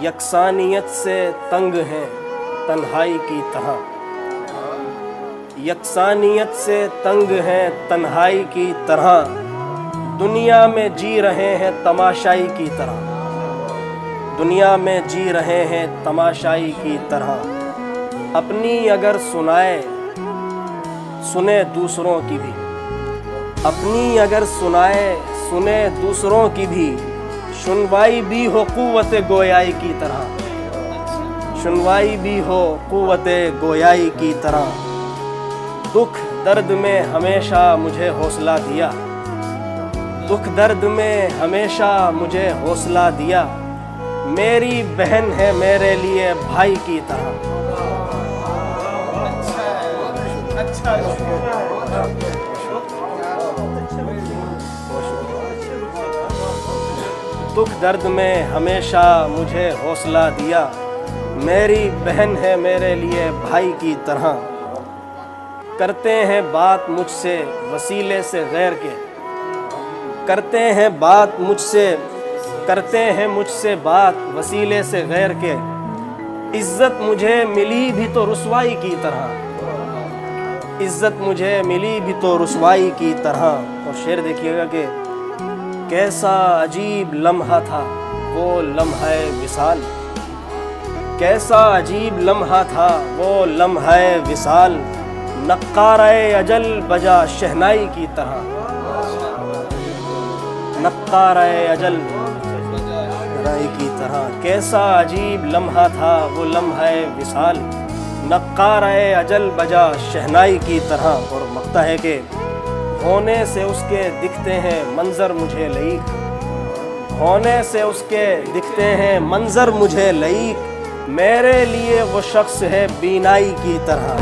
یکسانیت سے تنگ ہیں تنہائی کی طرح، یکسانیت سے تنگ ہیں تنہائی کی طرح، دنیا میں جی رہے ہیں تماشائی کی طرح، دنیا میں جی رہے ہیں تماشائی کی طرح، اپنی اگر سنائے سنے دوسروں کی بھی، اپنی اگر سنائے سنے دوسروں کی بھی، سنوائی بھی ہو قوت گویائی کی طرح، سنوائی بھی ہو قوت گویائی کی طرح، دکھ درد میں ہمیشہ مجھے حوصلہ دیا، دکھ درد میں ہمیشہ مجھے حوصلہ دیا، میری بہن ہے میرے لیے بھائی کی طرح۔ دکھ درد میں ہمیشہ مجھے حوصلہ دیا، میری بہن ہے میرے لیے بھائی کی طرح، کرتے ہیں بات مجھ سے وسیلے سے غیر کے، کرتے ہیں بات مجھ سے، کرتے ہیں مجھ سے بات وسیلے سے غیر کے، عزت مجھے ملی بھی تو رسوائی کی طرح، عزت مجھے ملی بھی تو رسوائی کی طرح۔ اور شعر دیکھیے گا کہ کیسا عجیب لمحہ تھا وہ لمحہ وصال، کیسا عجیب لمحہ تھا وہ لمحہ وصال، نقارہ اجل بجا شہنائی کی طرح، نقارہ اجل شہنائی کی طرح، کیسا عجیب لمحہ تھا وہ لمحہ وصال، نقارہ اجل بجا شہنائی کی طرح۔ اور مقطع ہے کہ ہونے سے اس کے دکھتے ہیں منظر مجھے لعیق، ہونے سے اس کے دکھتے ہیں منظر مجھے لعیق، میرے لیے وہ شخص ہے بینائی کی طرح۔